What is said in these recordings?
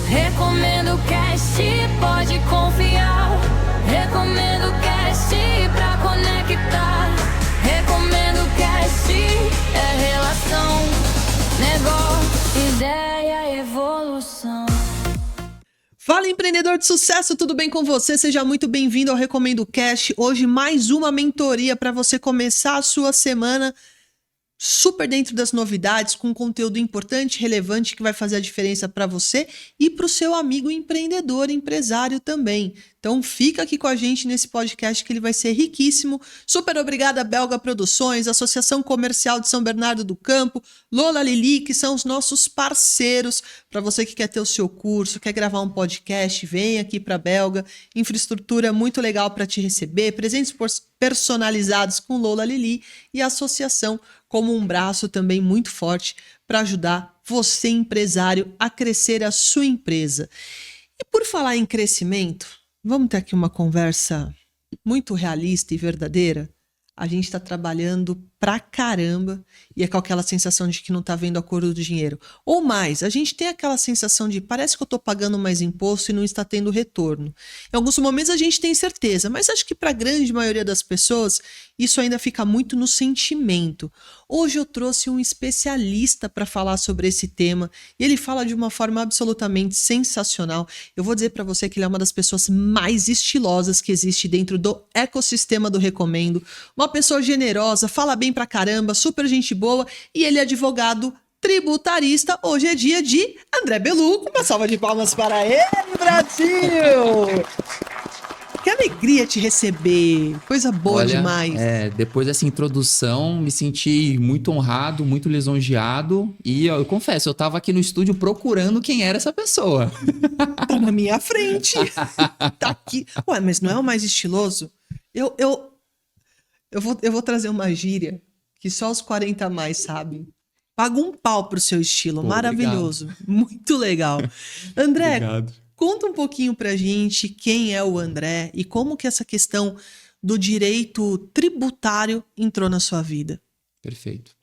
Recomendo o cast, pode confiar. Recomendo o cast pra conectar. Recomendo o cast, é relação, negócio, ideia, evolução. Fala, empreendedor de sucesso, tudo bem com você? Seja muito bem-vindo ao Recomendo Cash. Hoje mais uma mentoria para você começar a sua semana super dentro das novidades, com conteúdo importante, relevante, que vai fazer a diferença para você e para o seu amigo empreendedor, empresário também. Então fica aqui com a gente nesse podcast que ele vai ser riquíssimo. Super obrigada, Belga Produções, Associação Comercial de São Bernardo do Campo, Lola Lili, que são os nossos parceiros. Para você que quer ter o seu curso, quer gravar um podcast, vem aqui para a Belga. Infraestrutura muito legal para te receber, presentes personalizados com Lola Lili e a associação como um braço também muito forte para ajudar você, empresário, a crescer a sua empresa. E por falar em crescimento, vamos ter aqui uma conversa muito realista e verdadeira. A gente está trabalhando pra caramba e é com aquela sensação de que não está vendo a cor do dinheiro. Ou mais, a gente tem aquela sensação de parece que eu estou pagando mais imposto e não está tendo retorno. Em alguns momentos a gente tem certeza, mas acho que para a grande maioria das pessoas isso ainda fica muito no sentimento. Hoje eu trouxe um especialista para falar sobre esse tema e ele fala de uma forma absolutamente sensacional. Eu vou dizer para você que ele é uma das pessoas mais estilosas que existe dentro do ecossistema do Recomendo. Uma pessoa generosa, fala bem pra caramba, super gente boa, e ele é advogado tributarista. Hoje é dia de André Bellucco. Uma salva de palmas para ele, Brasil! Que alegria te receber, coisa boa. Olha, demais. Depois dessa introdução, me senti muito honrado, muito lisonjeado, e eu confesso, eu tava aqui no estúdio procurando quem era essa pessoa. Tá na minha frente, tá aqui. Ué, mas não é o mais estiloso? Eu vou trazer uma gíria que só os 40 a mais sabem. Paga um pau pro seu estilo. Pô, maravilhoso. Obrigado. Muito legal. André, obrigado. Conta um pouquinho pra gente quem é o André e como que essa questão do direito tributário entrou na sua vida. Perfeito.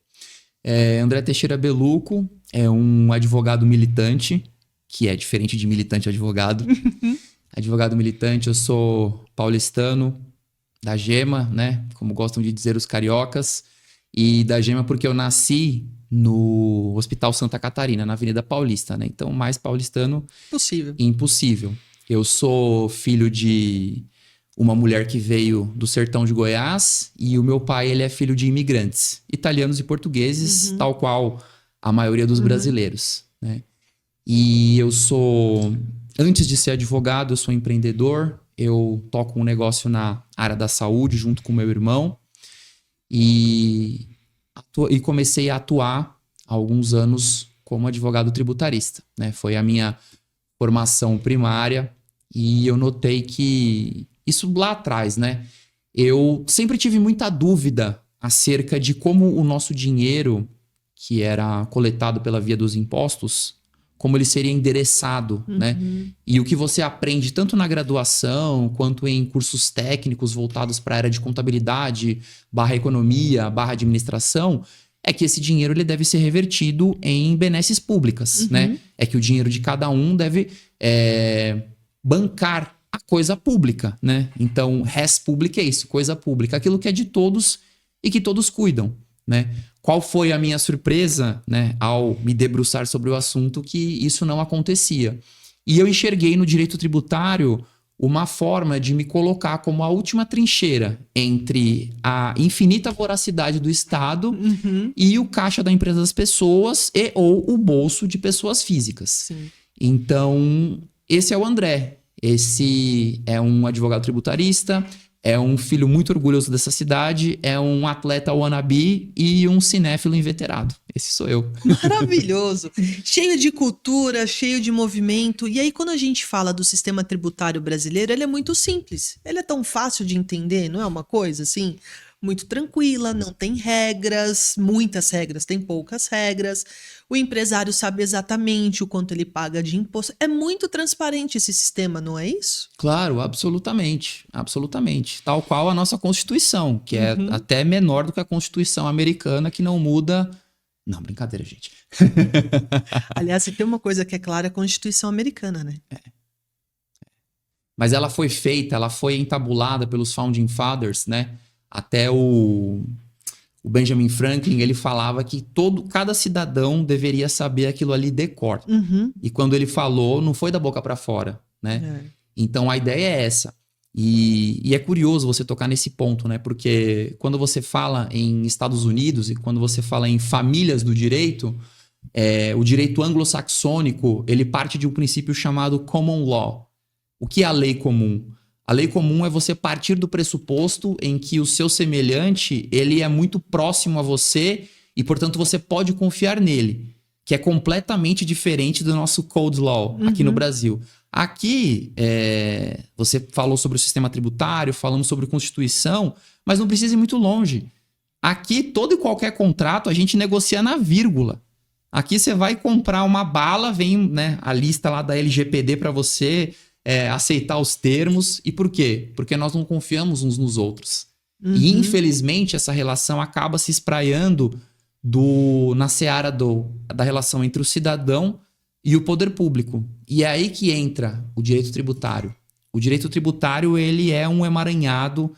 André Teixeira Bellucco é um advogado militante, que é diferente de militante advogado. Advogado militante, eu sou paulistano, da Gema, né? Como gostam de dizer os cariocas. E da Gema porque eu nasci no Hospital Santa Catarina, na Avenida Paulista, né? Então, mais paulistano... Impossível. Eu sou filho de uma mulher que veio do sertão de Goiás e o meu pai, ele é filho de imigrantes italianos e portugueses, tal qual a maioria dos brasileiros, né? E eu sou... Antes de ser advogado, eu sou empreendedor. Eu toco um negócio na área da saúde junto com meu irmão e comecei a atuar há alguns anos como advogado tributarista, né? Foi a minha formação primária e eu notei que isso lá atrás, né? Eu sempre tive muita dúvida acerca de como o nosso dinheiro, que era coletado pela via dos impostos, como ele seria endereçado, né? E o que você aprende tanto na graduação quanto em cursos técnicos voltados para a área de contabilidade, /economia, /administração, é que esse dinheiro ele deve ser revertido em benesses públicas, né? É que o dinheiro de cada um deve bancar a coisa pública, né? Então, res publica é isso, coisa pública, aquilo que é de todos e que todos cuidam, né? Qual foi a minha surpresa, né, ao me debruçar sobre o assunto, que isso não acontecia. E eu enxerguei no direito tributário uma forma de me colocar como a última trincheira entre a infinita voracidade do Estado e o caixa da empresa das pessoas e ou o bolso de pessoas físicas. Sim. Então, esse é o André. Esse é um advogado tributarista, é um filho muito orgulhoso dessa cidade, é um atleta wannabe e um cinéfilo inveterado. Esse sou eu. Maravilhoso! Cheio de cultura, cheio de movimento. E aí, quando a gente fala do sistema tributário brasileiro, ele é muito simples. Ele é tão fácil de entender, não é uma coisa assim? Muito tranquila, não tem regras, muitas regras, tem poucas regras. O empresário sabe exatamente o quanto ele paga de imposto. É muito transparente esse sistema, não é isso? Claro, absolutamente. Absolutamente. Tal qual a nossa Constituição, que é até menor do que a Constituição americana, que não muda Não, brincadeira, gente. Aliás, se tem uma coisa que é clara, é a Constituição americana, né? Mas ela foi feita, ela foi entabulada pelos Founding Fathers, né? Até o Benjamin Franklin, ele falava que cada cidadão deveria saber aquilo ali de cor. Uhum. E quando ele falou, não foi da boca para fora, né? É. Então, a ideia é essa. E é curioso você tocar nesse ponto, né? Porque quando você fala em Estados Unidos e quando você fala em famílias do direito, o direito anglo-saxônico, ele parte de um princípio chamado common law. O que é a lei comum? A lei comum é você partir do pressuposto em que o seu semelhante, ele é muito próximo a você e, portanto, você pode confiar nele, que é completamente diferente do nosso code law aqui no Brasil. Aqui, você falou sobre o sistema tributário, falamos sobre Constituição, mas não precisa ir muito longe. Aqui, todo e qualquer contrato, a gente negocia na vírgula. Aqui você vai comprar uma bala, vem, né, a lista lá da LGPD para você aceitar os termos. E por quê? Porque nós não confiamos uns nos outros. E, infelizmente, essa relação acaba se espraiando na seara da relação entre o cidadão e o poder público. E é aí que entra o direito tributário. O direito tributário, ele é um emaranhado,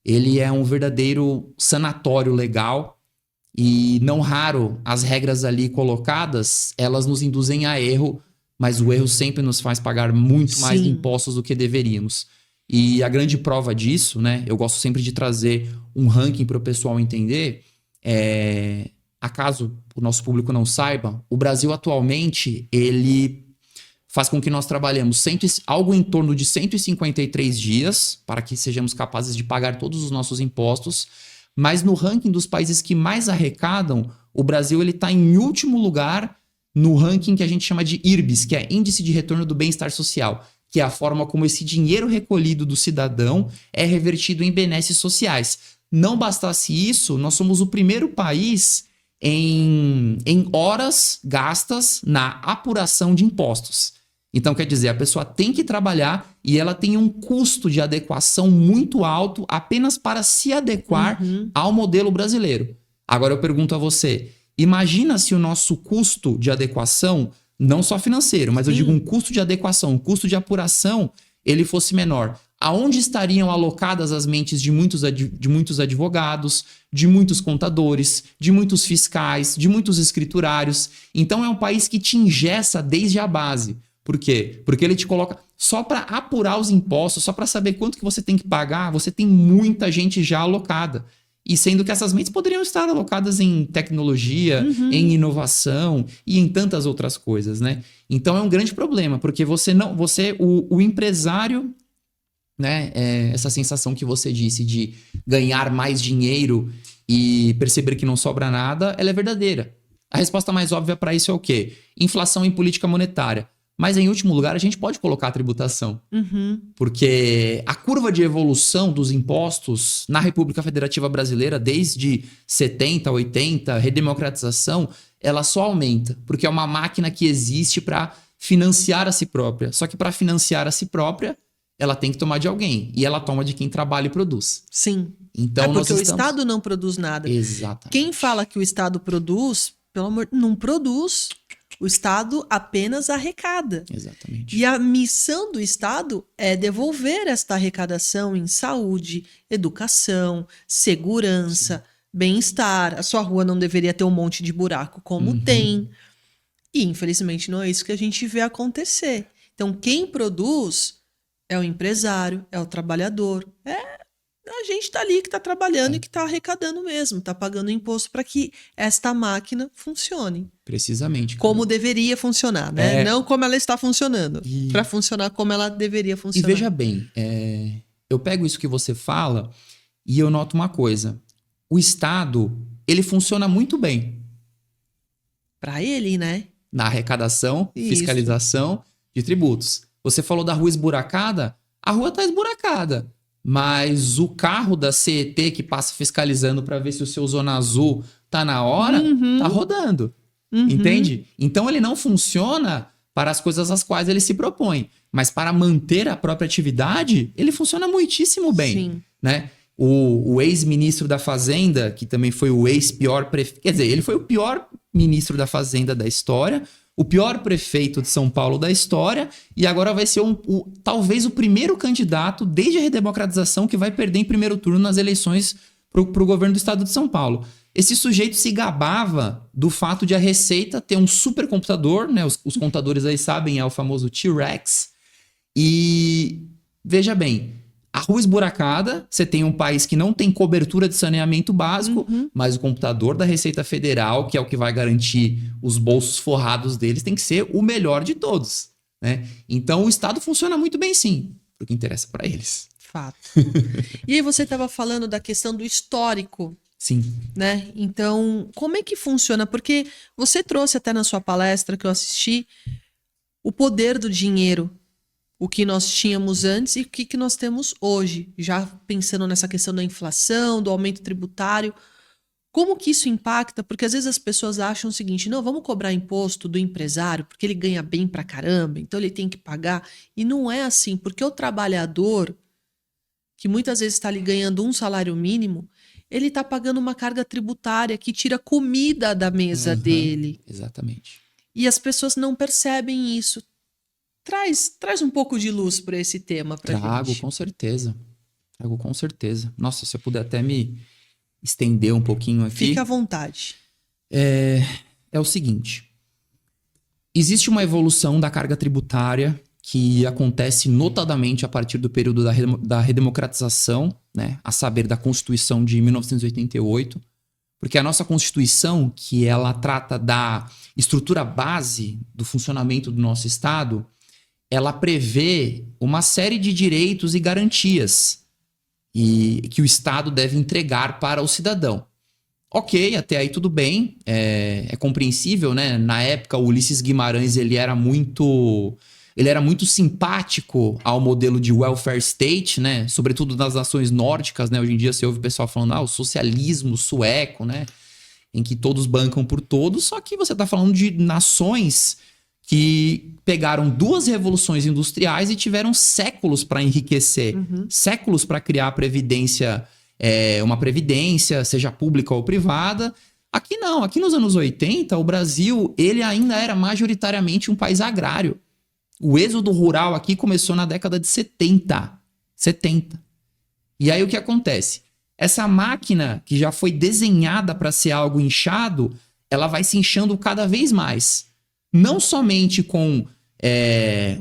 ele é um verdadeiro sanatório legal e não raro as regras ali colocadas, elas nos induzem a erro, mas o erro sempre nos faz pagar muito mais impostos do que deveríamos. E a grande prova disso, né? Eu gosto sempre de trazer um ranking para o pessoal entender. Acaso o nosso público não saiba, o Brasil atualmente, ele faz com que nós trabalhemos algo em torno de 153 dias para que sejamos capazes de pagar todos os nossos impostos, mas no ranking dos países que mais arrecadam, o Brasil está em último lugar no ranking que a gente chama de IRBS, que é Índice de Retorno do Bem-Estar Social, que é a forma como esse dinheiro recolhido do cidadão é revertido em benesses sociais. Não bastasse isso, nós somos o primeiro país em horas gastas na apuração de impostos. Então, quer dizer, a pessoa tem que trabalhar e ela tem um custo de adequação muito alto apenas para se adequar ao modelo brasileiro. Agora eu pergunto a você, imagina se o nosso custo de adequação, não só financeiro, mas eu digo um custo de adequação, um custo de apuração, ele fosse menor. Aonde estariam alocadas as mentes de muitos advogados, de muitos contadores, de muitos fiscais, de muitos escriturários? Então é um país que te engessa desde a base. Por quê? Porque ele te coloca só para apurar os impostos, só para saber quanto que você tem que pagar, você tem muita gente já alocada. E sendo que essas mentes poderiam estar alocadas em tecnologia, em inovação e em tantas outras coisas, né? Então é um grande problema, porque o empresário, né? Essa sensação que você disse de ganhar mais dinheiro e perceber que não sobra nada, ela é verdadeira. A resposta mais óbvia para isso é o quê? Inflação e política monetária. Mas, em último lugar, a gente pode colocar a tributação. Porque a curva de evolução dos impostos na República Federativa Brasileira, desde 70, 80, redemocratização, ela só aumenta. Porque é uma máquina que existe para financiar a si própria. Só que para financiar a si própria, ela tem que tomar de alguém. E ela toma de quem trabalha e produz. Sim. Então, porque o Estado não produz nada. Exatamente. Quem fala que o Estado produz, pelo amor, não produz. O Estado apenas arrecada. Exatamente. E a missão do Estado é devolver esta arrecadação em saúde, educação, segurança, bem-estar. A sua rua não deveria ter um monte de buraco como tem. E, infelizmente, não é isso que a gente vê acontecer. Então, quem produz é o empresário, é o trabalhador. A gente tá ali que tá trabalhando e que tá arrecadando mesmo, tá pagando imposto para que esta máquina funcione. Precisamente. Como deveria funcionar, né? Não como ela está funcionando. Para funcionar como ela deveria funcionar. E veja bem, eu pego isso que você fala e eu noto uma coisa. O Estado, ele funciona muito bem. Para ele, né? Na arrecadação, fiscalização de tributos. Você falou da rua esburacada, a rua tá esburacada. Mas o carro da CET que passa fiscalizando para ver se o seu Zona Azul tá na hora, tá rodando. Entende? Então ele não funciona para as coisas às quais ele se propõe. Mas para manter a própria atividade, ele funciona muitíssimo bem. Né? O ex-ministro da Fazenda, que também foi o ex-pior prefeito... Quer dizer, ele foi o pior ministro da Fazenda da história, o pior prefeito de São Paulo da história, e agora vai ser talvez o primeiro candidato desde a redemocratização que vai perder em primeiro turno nas eleições para o governo do estado de São Paulo. Esse sujeito se gabava do fato de a Receita ter um supercomputador, né? Os contadores aí sabem, é o famoso T-Rex. E veja bem, a rua esburacada, você tem um país que não tem cobertura de saneamento básico, mas o computador da Receita Federal, que é o que vai garantir os bolsos forrados deles, tem que ser o melhor de todos, né? Então o Estado funciona muito bem sim, porque interessa para eles. Fato. E aí você estava falando da questão do histórico. Sim. Né? Então, como é que funciona? Porque você trouxe até na sua palestra que eu assisti o poder do dinheiro, o que nós tínhamos antes e o que nós temos hoje, já pensando nessa questão da inflação, do aumento tributário. Como que isso impacta? Porque às vezes as pessoas acham o seguinte, não, vamos cobrar imposto do empresário porque ele ganha bem pra caramba, então ele tem que pagar. E não é assim, porque o trabalhador, que muitas vezes está ali ganhando um salário mínimo, ele está pagando uma carga tributária que tira comida da mesa dele. Exatamente. E as pessoas não percebem isso. Traz um pouco de luz para esse tema para gente. Trago, com certeza. Trago, com certeza. Nossa, se eu puder até me estender um pouquinho aqui. Fica à vontade. É o seguinte. Existe uma evolução da carga tributária que acontece notadamente a partir do período da redemocratização, né? A saber, da Constituição de 1988, porque a nossa Constituição, que ela trata da estrutura base do funcionamento do nosso Estado, ela prevê uma série de direitos e garantias e que o Estado deve entregar para o cidadão. Ok, até aí tudo bem, é compreensível, né? Na época, o Ulisses Guimarães ele era muito simpático ao modelo de welfare state, né? Sobretudo nas nações nórdicas, né? Hoje em dia você ouve o pessoal falando, o socialismo sueco, né? Em que todos bancam por todos. Só que você está falando de nações que pegaram duas revoluções industriais e tiveram séculos para enriquecer. Séculos para criar previdência, uma previdência, seja pública ou privada. Aqui não. Aqui nos anos 80, o Brasil ele ainda era majoritariamente um país agrário. O êxodo rural aqui começou na década de 70. E aí o que acontece? Essa máquina que já foi desenhada para ser algo inchado, ela vai se inchando cada vez mais. Não somente com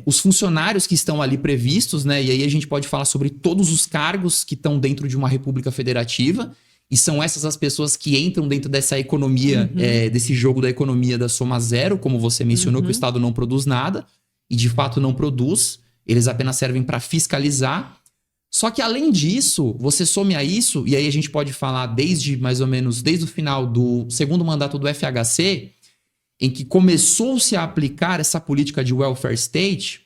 os funcionários que estão ali previstos, né? E aí a gente pode falar sobre todos os cargos que estão dentro de uma república federativa. E são essas as pessoas que entram dentro dessa economia, desse jogo da economia da soma zero, como você mencionou, que o Estado não produz nada. E de fato não produz, eles apenas servem para fiscalizar. Só que além disso, você some a isso, e aí a gente pode falar desde o final do segundo mandato do FHC, em que começou-se a aplicar essa política de welfare state,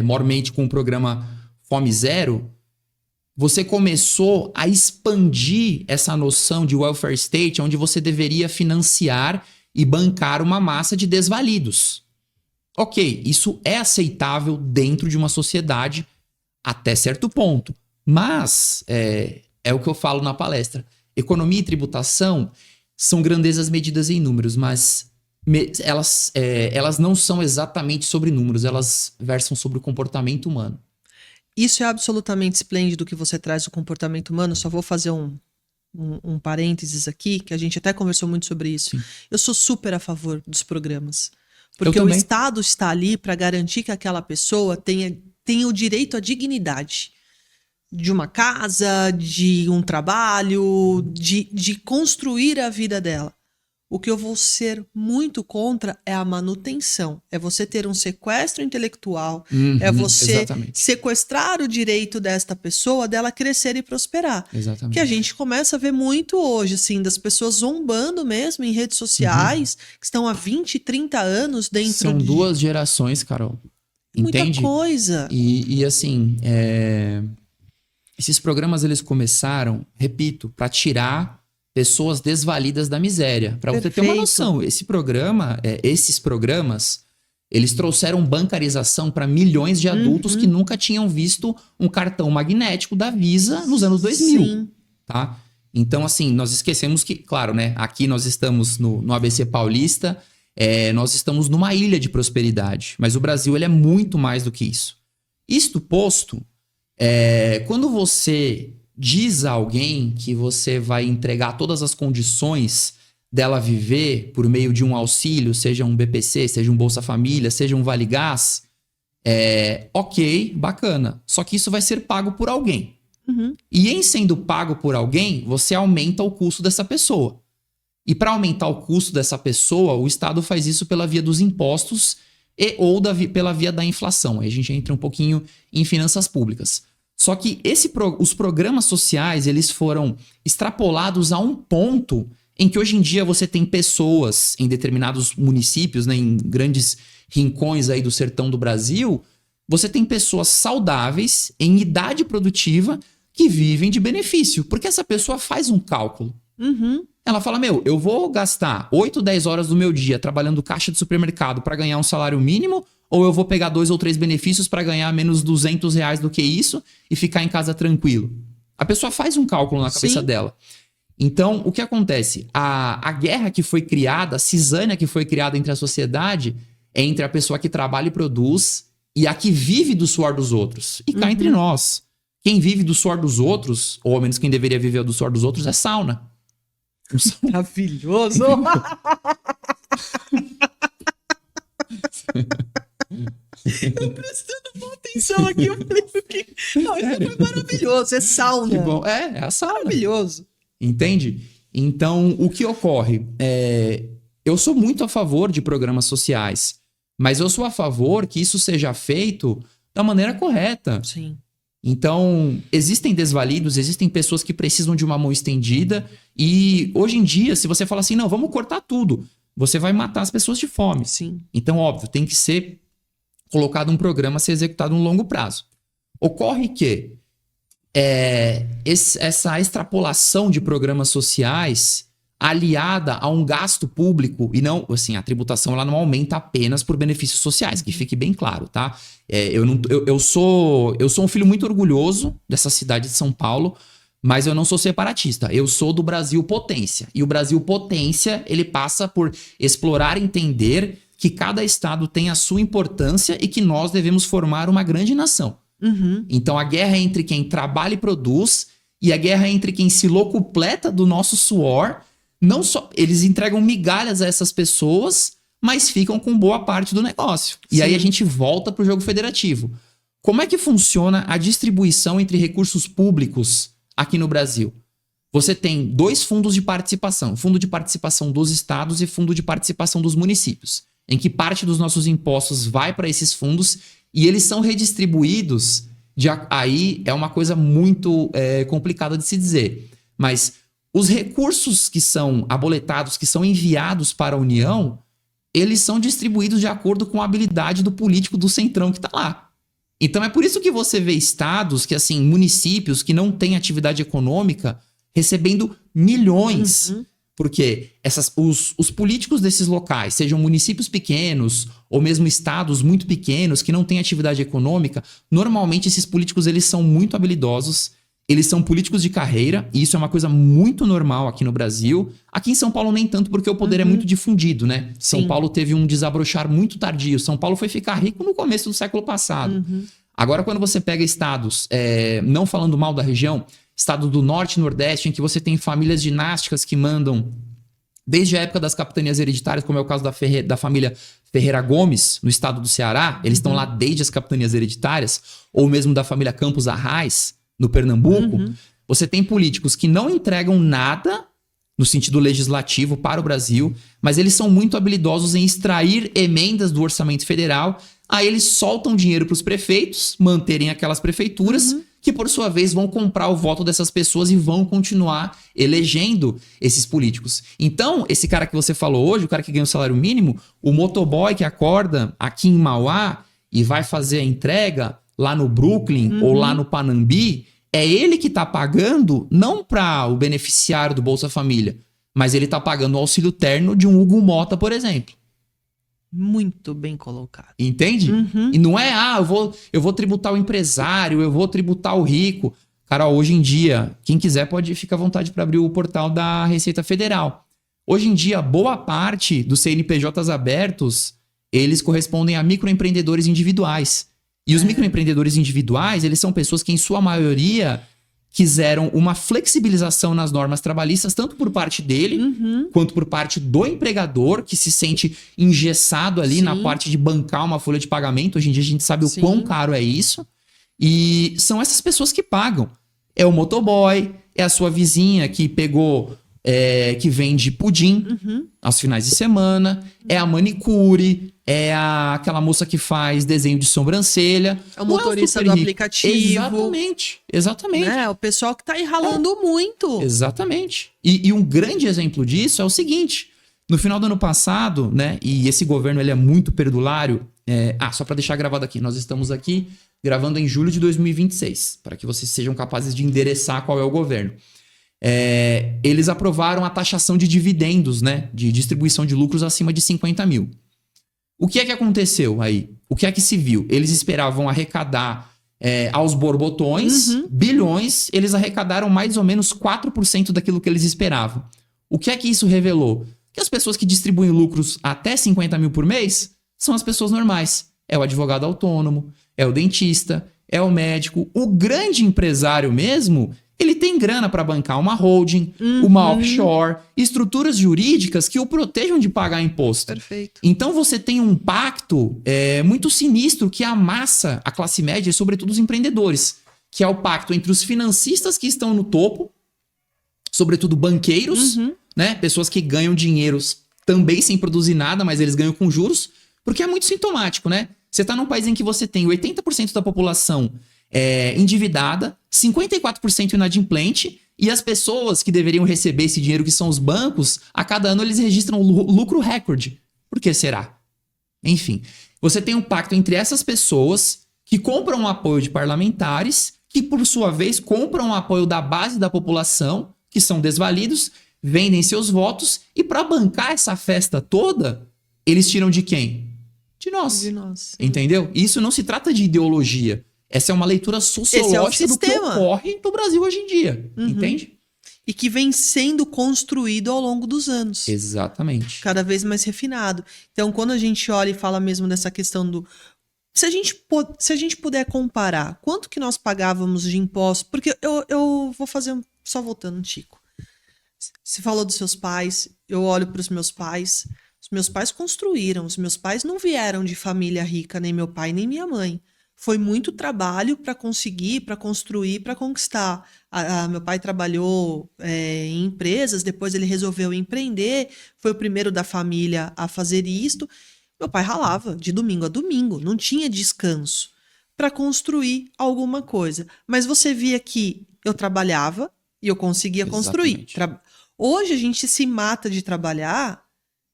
mormente com o programa Fome Zero, você começou a expandir essa noção de welfare state, onde você deveria financiar e bancar uma massa de desvalidos. Ok, isso é aceitável dentro de uma sociedade até certo ponto. Mas, é o que eu falo na palestra, economia e tributação são grandezas medidas em números, mas elas não são exatamente sobre números, elas versam sobre o comportamento humano. Isso é absolutamente esplêndido que você traz do comportamento humano. Só vou fazer um parênteses aqui, que a gente até conversou muito sobre isso. Sim. Eu sou super a favor dos programas. Porque o Estado está ali para garantir que aquela pessoa tenha o direito à dignidade de uma casa, de um trabalho, de construir a vida dela. O que eu vou ser muito contra é a manutenção. É você ter um sequestro intelectual, é você sequestrar o direito desta pessoa, dela crescer e prosperar. Exatamente. Que a gente começa a ver muito hoje, assim, das pessoas zombando mesmo em redes sociais, que estão há 20, 30 anos dentro São duas gerações, Carol. Entende? Muita coisa. E assim, esses programas eles começaram, repito, para tirar pessoas desvalidas da miséria. Para você ter uma noção, esses programas, Eles trouxeram bancarização para milhões de adultos que nunca tinham visto um cartão magnético da Visa nos anos 2000. Sim. Tá? Então, assim, nós esquecemos que, claro, né? Aqui nós estamos no ABC Paulista, nós estamos numa ilha de prosperidade. Mas o Brasil, ele é muito mais do que isso. Isto posto, quando você diz a alguém que você vai entregar todas as condições dela viver por meio de um auxílio, seja um BPC, seja um Bolsa Família, seja um Vale Gás, ok, bacana. Só que isso vai ser pago por alguém. E em sendo pago por alguém, você aumenta o custo dessa pessoa. E para aumentar o custo dessa pessoa, o Estado faz isso pela via dos impostos ou pela via da inflação. Aí a gente entra um pouquinho em finanças públicas. Só que os programas sociais, eles foram extrapolados a um ponto em que hoje em dia você tem pessoas em determinados municípios, né, em grandes rincões aí do sertão do Brasil, você tem pessoas saudáveis, em idade produtiva, que vivem de benefício. Porque essa pessoa faz um cálculo. Ela fala, eu vou gastar 8, 10 horas do meu dia trabalhando caixa de supermercado para ganhar um salário mínimo, ou eu vou pegar 2 ou 3 benefícios para ganhar menos R$200 do que isso e ficar em casa tranquilo. A pessoa faz um cálculo na cabeça dela. Então, o que acontece? A guerra que foi criada, a cisânia que foi criada entre a sociedade é entre a pessoa que trabalha e produz e a que vive do suor dos outros. E cá entre nós, quem vive do suor dos outros, ou ao menos quem deveria viver do suor dos outros, é sauna. Maravilhoso! Eu prestando boa atenção aqui, eu falei, não, isso foi maravilhoso, é sauna. Que bom. É a sauna. Maravilhoso. Entende? Então, o que ocorre? Eu sou muito a favor de programas sociais, mas eu sou a favor que isso seja feito da maneira correta. Sim. Então, existem desvalidos, existem pessoas que precisam de uma mão estendida e hoje em dia, se você fala assim, não, vamos cortar tudo, você vai matar as pessoas de fome. Sim. Então, óbvio, tem que ser colocado um programa a ser executado no longo prazo. Ocorre que essa extrapolação de programas sociais aliada a um gasto público, e não, assim, a tributação ela não aumenta apenas por benefícios sociais, que fique bem claro, tá? Eu sou um filho muito orgulhoso dessa cidade de São Paulo, mas eu não sou separatista. Eu sou do Brasil potência. E o Brasil potência, ele passa por explorar e entender que cada estado tem a sua importância e que nós devemos formar uma grande nação. Então a guerra é entre quem trabalha e produz e a guerra é entre quem se locupleta do nosso suor. Não só eles entregam migalhas a essas pessoas, mas ficam com boa parte do negócio. Sim. E aí a gente volta para o jogo federativo. Como é que funciona a distribuição entre recursos públicos aqui no Brasil? Você tem 2 fundos de participação. Fundo de participação dos estados e fundo de participação dos municípios. Em que parte dos nossos impostos vai para esses fundos e eles são redistribuídos. Aí é uma coisa muito complicada de se dizer. Mas os recursos que são aboletados, que são enviados para a União, eles são distribuídos de acordo com a habilidade do político do centrão que está lá. Então é por isso que você vê estados, que assim, municípios que não têm atividade econômica recebendo milhões. Porque os políticos desses locais, sejam municípios pequenos ou mesmo estados muito pequenos que não têm atividade econômica, normalmente esses políticos eles são muito habilidosos, eles são políticos de carreira, e isso é uma coisa muito normal aqui no Brasil. Aqui em São Paulo nem tanto, porque o poder é muito difundido, né? São Paulo teve um desabrochar muito tardio. São Paulo foi ficar rico no começo do século passado. Agora, quando você pega estados, não falando mal da região, estado do Norte e Nordeste, em que você tem famílias dinásticas que mandam desde a época das capitanias hereditárias, como é o caso da família Ferreira Gomes, no estado do Ceará, eles estão lá desde as capitanias hereditárias, ou mesmo da família Campos Arrais, no Pernambuco, você tem políticos que não entregam nada no sentido legislativo para o Brasil, mas eles são muito habilidosos em extrair emendas do orçamento federal, aí eles soltam dinheiro para os prefeitos manterem aquelas prefeituras, que por sua vez vão comprar o voto dessas pessoas e vão continuar elegendo esses políticos. Então, esse cara que você falou hoje, o cara que ganha o salário mínimo, o motoboy que acorda aqui em Mauá e vai fazer a entrega lá no Brooklyn ou lá no Panambi, é ele que está pagando não para o beneficiário do Bolsa Família, mas ele está pagando o auxílio terno de um Hugo Mota, por exemplo. Muito bem colocado. Entende? Uhum. E não é, eu vou tributar o empresário, eu vou tributar o rico. Cara, ó, hoje em dia, quem quiser pode ficar à vontade para abrir o portal da Receita Federal. Hoje em dia, boa parte dos CNPJs abertos, eles correspondem a microempreendedores individuais. E os microempreendedores individuais, eles são pessoas que, em sua maioria, quiseram uma flexibilização nas normas trabalhistas, tanto por parte dele, quanto por parte do empregador, que se sente engessado ali Sim. na parte de bancar uma folha de pagamento. Hoje em dia a gente sabe o Sim. quão caro é isso. E são essas pessoas que pagam. É o motoboy, é a sua vizinha que pegou, que vende pudim aos finais de semana, é a manicure, é aquela moça que faz desenho de sobrancelha. É o Não motorista super do rico. aplicativo. Exatamente. Né? O pessoal que tá aí ralando muito. Exatamente. E um grande exemplo disso é o seguinte: no final do ano passado, né? E esse governo ele é muito perdulário. Só para deixar gravado aqui, nós estamos aqui gravando em julho de 2026, para que vocês sejam capazes de endereçar qual é o governo. Eles aprovaram a taxação de dividendos, né? De distribuição de lucros acima de 50 mil. O que é que aconteceu aí? O que é que se viu? Eles esperavam arrecadar aos borbotões, bilhões, eles arrecadaram mais ou menos 4% daquilo que eles esperavam. O que é que isso revelou? Que as pessoas que distribuem lucros até 50 mil por mês são as pessoas normais. É o advogado autônomo, é o dentista, é o médico. O grande empresário mesmo, ele tem grana para bancar uma holding, uma offshore, estruturas jurídicas que o protejam de pagar imposto. Perfeito. Então você tem um pacto muito sinistro que amassa a classe média e sobretudo os empreendedores, que é o pacto entre os financistas que estão no topo, sobretudo banqueiros, né? Pessoas que ganham dinheiro também sem produzir nada, mas eles ganham com juros, porque é muito sintomático, né? Você está num país em que você tem 80% da população endividada, 54% inadimplente, e as pessoas que deveriam receber esse dinheiro, que são os bancos, a cada ano eles registram lucro recorde. Por que será? Enfim, você tem um pacto entre essas pessoas que compram o apoio de parlamentares, que por sua vez compram o apoio da base da população, que são desvalidos, vendem seus votos, e para bancar essa festa toda, eles tiram de quem? De nós. De nós. Entendeu? Isso não se trata de ideologia. Essa é uma leitura sociológica do que ocorre no Brasil hoje em dia. Entende? E que vem sendo construído ao longo dos anos. Exatamente. Cada vez mais refinado. Então, quando a gente olha e fala mesmo dessa questão do... Se a gente puder comparar, quanto que nós pagávamos de impostos... Porque eu vou fazer... Só voltando, Chico. Você falou dos seus pais, eu olho para os meus pais. Os meus pais construíram. Os meus pais não vieram de família rica, nem meu pai, nem minha mãe. Foi muito trabalho para conseguir, para construir, para conquistar. Meu pai trabalhou em empresas, depois ele resolveu empreender, foi o primeiro da família a fazer isto. Meu pai ralava de domingo a domingo, não tinha descanso para construir alguma coisa. Mas você via que eu trabalhava e eu conseguia construir. Hoje a gente se mata de trabalhar,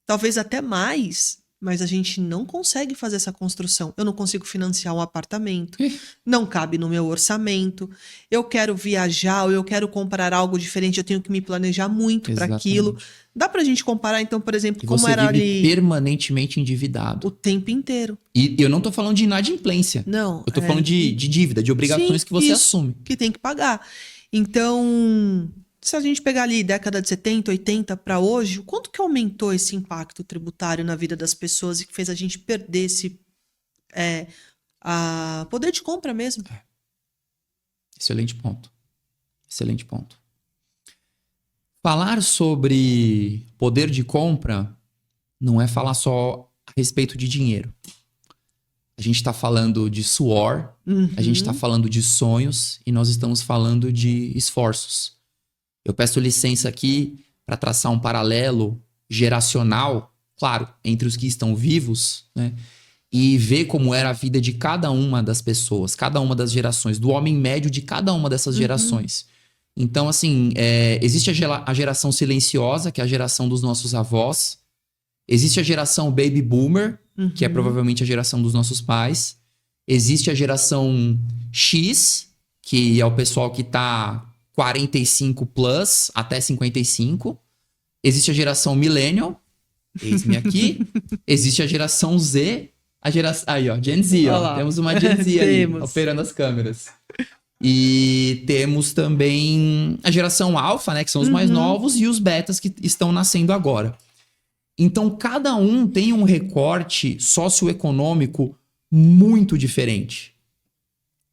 talvez até mais, mas a gente não consegue fazer essa construção. Eu não consigo financiar um apartamento, não cabe no meu orçamento. Eu quero viajar ou eu quero comprar algo diferente, eu tenho que me planejar muito para aquilo. Dá pra gente comparar, então, por exemplo, como era ali... Você vive permanentemente endividado. O tempo inteiro. E eu não tô falando de inadimplência. Não. Eu tô falando de dívida, de obrigações que você assume. Que tem que pagar. Então... Se a gente pegar ali década de 70, 80 para hoje, o quanto que aumentou esse impacto tributário na vida das pessoas e que fez a gente perder esse poder de compra mesmo? Excelente ponto. Excelente ponto. Falar sobre poder de compra não é falar só a respeito de dinheiro. A gente está falando de suor, a gente está falando de sonhos e nós estamos falando de esforços. Eu peço licença aqui para traçar um paralelo geracional, claro, entre os que estão vivos, né? E ver como era a vida de cada uma das pessoas, cada uma das gerações, do homem médio de cada uma dessas gerações. Então, assim, existe a geração silenciosa, que é a geração dos nossos avós. Existe a geração baby boomer, que é provavelmente a geração dos nossos pais. Existe a geração X, que é o pessoal que tá 45 plus até 55. Existe a geração millennial, Eis-me aqui. Existe a geração Z, a geração... Aí, ó, Gen Z, Olha ó. lá. Temos uma Gen Z aí, Temos. operando as câmeras. E temos também a geração Alpha, né? Que são os mais novos, e os betas que estão nascendo agora. Então, cada um tem um recorte socioeconômico muito diferente.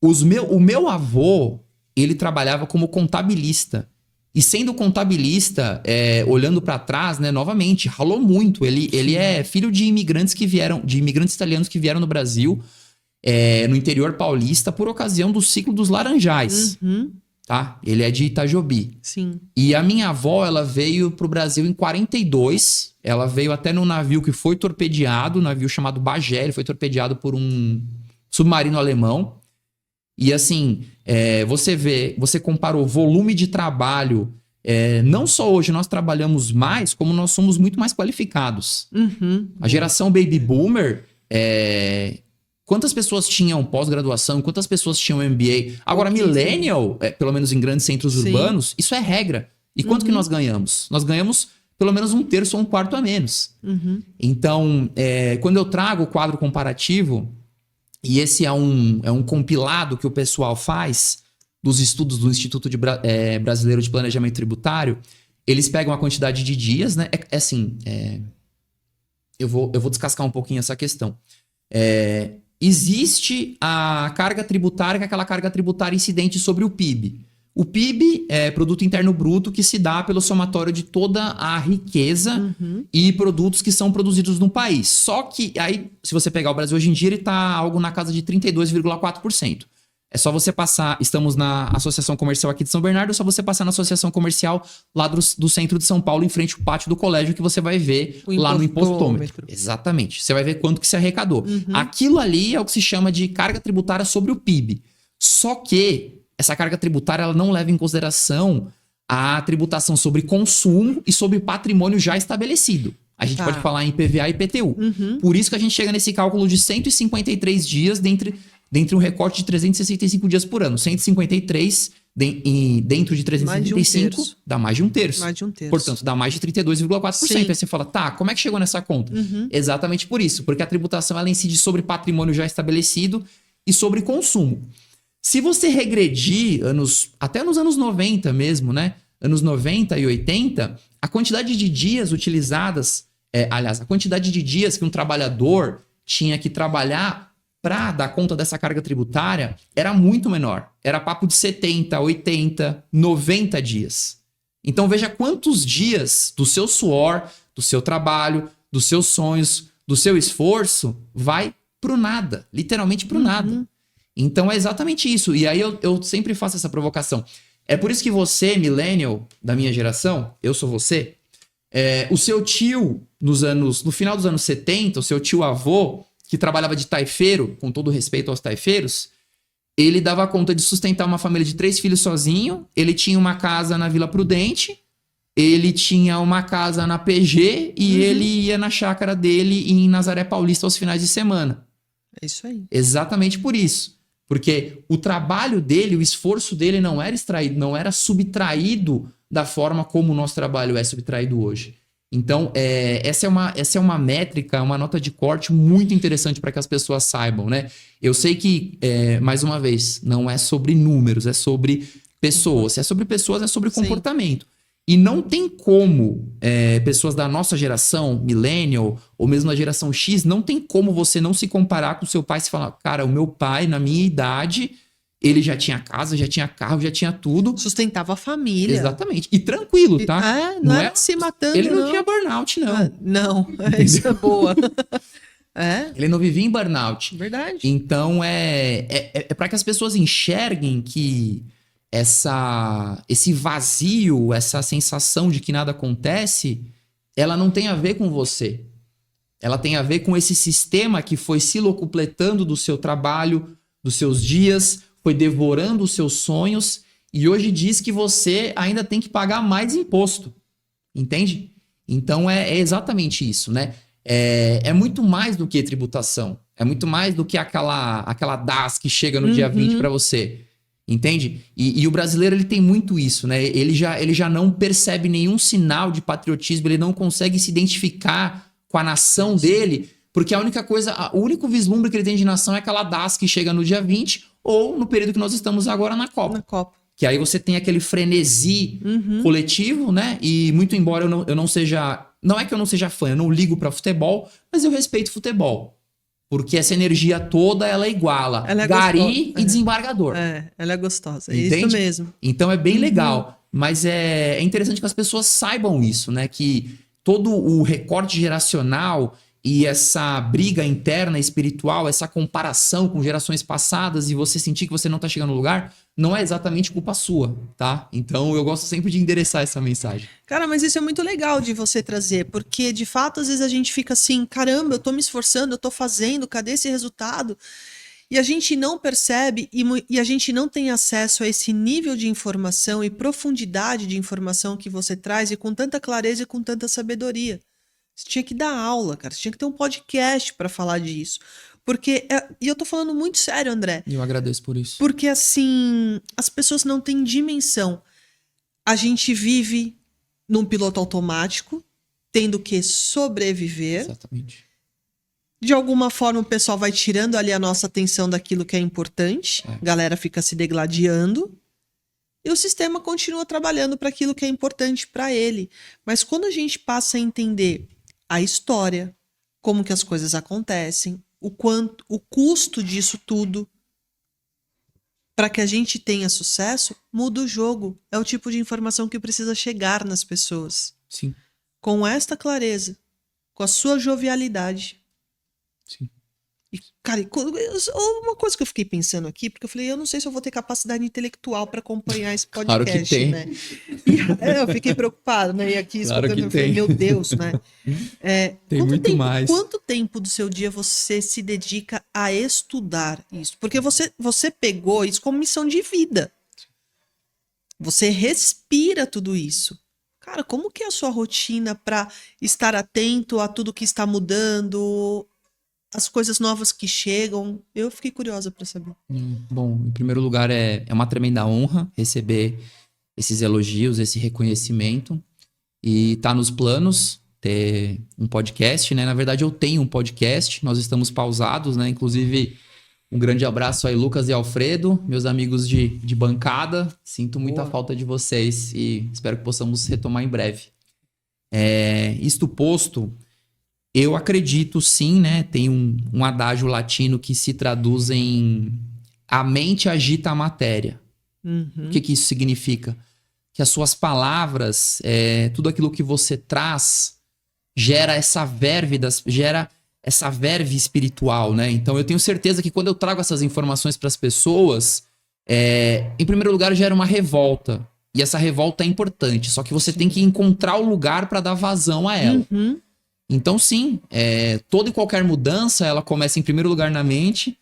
O meu avô, ele trabalhava como contabilista. E sendo contabilista, olhando para trás, né, novamente, ralou muito. Ele é filho de imigrantes italianos que vieram no Brasil, no interior paulista, por ocasião do ciclo dos Laranjais. Tá? Ele é de Itajobi. Sim. E a minha avó, ela veio pro Brasil em 42. Ela veio até num navio que foi torpedeado, um navio chamado Bagé. Ele foi torpedeado por um submarino alemão. E assim, você compara o volume de trabalho. Não só hoje nós trabalhamos mais, como nós somos muito mais qualificados. A geração Baby Boomer... Quantas pessoas tinham pós-graduação? Quantas pessoas tinham MBA? Agora, Millennial, pelo menos em grandes centros urbanos, isso é regra. E quanto que nós ganhamos? Nós ganhamos pelo menos 1/3 ou 1/4 a menos. Então, quando eu trago o quadro comparativo, e esse é um compilado que o pessoal faz dos estudos do Instituto Brasileiro de Planejamento Tributário, eles pegam a quantidade de dias, né? Eu vou descascar um pouquinho essa questão. Existe a carga tributária, que é aquela carga tributária incidente sobre o PIB. O PIB é Produto Interno Bruto, que se dá pelo somatório de toda a riqueza e produtos que são produzidos no país. Só que aí, se você pegar o Brasil hoje em dia, ele está algo na casa de 32,4%. É só você passar, estamos na Associação Comercial aqui de São Bernardo, é só você passar na Associação Comercial lá do centro de São Paulo, em frente ao pátio do colégio, que você vai ver lá no impostômetro. Exatamente. Você vai ver quanto que se arrecadou. Aquilo ali é o que se chama de carga tributária sobre o PIB. Só que essa carga tributária ela não leva em consideração a tributação sobre consumo e sobre patrimônio já estabelecido. A gente pode falar em IPVA e IPTU. Por isso que a gente chega nesse cálculo de 153 dias dentre um recorte de 365 dias por ano. 153 dentro de 365 dá mais de 1/3. Mais de 1/3. Portanto, dá mais de 32,4%. Aí você fala, tá, como é que chegou nessa conta? Exatamente por isso. Porque a tributação ela incide sobre patrimônio já estabelecido e sobre consumo. Se você regredir até nos anos 90 mesmo, né? Anos 90 e 80, a quantidade de dias utilizadas, a quantidade de dias que um trabalhador tinha que trabalhar para dar conta dessa carga tributária era muito menor. Era papo de 70, 80, 90 dias. Então veja quantos dias do seu suor, do seu trabalho, dos seus sonhos, do seu esforço vai pro nada. Literalmente pro nada. Então é exatamente isso. E aí eu sempre faço essa provocação. É por isso que você, millennial da minha geração, eu sou você, o seu tio, no final dos anos 70, o seu tio avô, que trabalhava de taifeiro, com todo respeito aos taifeiros, ele dava conta de sustentar uma família de 3 filhos sozinho, ele tinha uma casa na Vila Prudente, ele tinha uma casa na PG e ele ia na chácara dele em Nazaré Paulista aos finais de semana. É isso aí. Exatamente por isso. Porque o trabalho dele, o esforço dele não era extraído, não era subtraído da forma como o nosso trabalho é subtraído hoje. Então, essa é uma métrica, uma nota de corte muito interessante para que as pessoas saibam, né? Eu sei que, mais uma vez, não é sobre números, é sobre pessoas. Se é sobre pessoas, é sobre comportamento. E não tem como pessoas da nossa geração, millennial, ou mesmo da geração X, não tem como você não se comparar com o seu pai e se falar, cara, o meu pai, na minha idade, ele já tinha casa, já tinha carro, já tinha tudo. Sustentava a família. Exatamente. E tranquilo, tá? Não era se matando, ele não tinha burnout, não. Não, isso é boa. Ele não vivia em burnout. Verdade. Então, é para que as pessoas enxerguem que esse vazio, essa sensação de que nada acontece, ela não tem a ver com você. Ela tem a ver com esse sistema que foi se locupletando do seu trabalho, dos seus dias, foi devorando os seus sonhos e hoje diz que você ainda tem que pagar mais imposto. Entende? Então é exatamente isso, né? É muito mais do que tributação. É muito mais do que aquela DAS que chega no dia 20 para você. Entende? E o brasileiro ele tem muito isso, né? Ele já não percebe nenhum sinal de patriotismo, ele não consegue se identificar com a nação dele, porque a única coisa, o único vislumbre que ele tem de nação é aquela DAS que chega no dia 20 ou no período que nós estamos agora na Copa. Na Copa. Que aí você tem aquele frenesi coletivo, né? E muito embora eu não seja... Não é que eu não seja fã, eu não ligo pra futebol, mas eu respeito futebol. Porque essa energia toda, ela iguala Ela é gari gostosa. e desembargador. Ela é gostosa. É Entende? isso mesmo. Então é bem legal. Mas é interessante que as pessoas saibam isso, né? Que todo o recorte geracional e essa briga interna espiritual, essa comparação com gerações passadas e você sentir que você não tá chegando no lugar, não é exatamente culpa sua, tá? Então eu gosto sempre de endereçar essa mensagem. Cara, mas isso é muito legal de você trazer, porque de fato às vezes a gente fica assim, caramba, eu tô me esforçando, eu tô fazendo, cadê esse resultado? E a gente não percebe e a gente não tem acesso a esse nível de informação e profundidade de informação que você traz e com tanta clareza e com tanta sabedoria. Você tinha que dar aula, cara. Você tinha que ter um podcast para falar disso. Porque, e eu tô falando muito sério, André. E eu agradeço por isso. Porque, assim, as pessoas não têm dimensão. A gente vive num piloto automático, tendo que sobreviver. Exatamente. De alguma forma, o pessoal vai tirando ali a nossa atenção daquilo que é importante. A galera fica se degladiando. E o sistema continua trabalhando para aquilo que é importante para ele. Mas quando a gente passa a entender a história, como que as coisas acontecem, o custo disso tudo, para que a gente tenha sucesso, muda o jogo. É o tipo de informação que precisa chegar nas pessoas. Sim. Com esta clareza, com a sua jovialidade. Sim. E, cara, uma coisa que eu fiquei pensando aqui, porque eu falei, eu não sei se eu vou ter capacidade intelectual para acompanhar esse podcast, Claro que tem. né? Eu fiquei preocupado, né? E aqui Claro escutando, que eu falei, tem. meu Deus, né? Tem muito mais. Quanto tempo do seu dia você se dedica a estudar isso? Porque você pegou isso como missão de vida. Você respira tudo isso. Cara, como que é a sua rotina para estar atento a tudo que está mudando, as coisas novas que chegam? Eu fiquei curiosa para saber. Bom, em primeiro lugar, é uma tremenda honra receber esses elogios, esse reconhecimento. E tá nos planos ter um podcast, né? Na verdade, eu tenho um podcast, nós estamos pausados, né? Inclusive, um grande abraço aí, Lucas e Alfredo, meus amigos de bancada. Sinto muita falta de vocês e espero que possamos retomar em breve. Isto posto, eu acredito sim, né? Tem um adágio latino que se traduz em a mente agita a matéria. O que isso significa? Que as suas palavras, tudo aquilo que você traz, gera essa verve espiritual, né? Então eu tenho certeza que quando eu trago essas informações para as pessoas, em primeiro lugar gera uma revolta. E essa revolta é importante, só que você tem que encontrar o lugar para dar vazão a ela. Então sim, toda e qualquer mudança, ela começa em primeiro lugar na mente,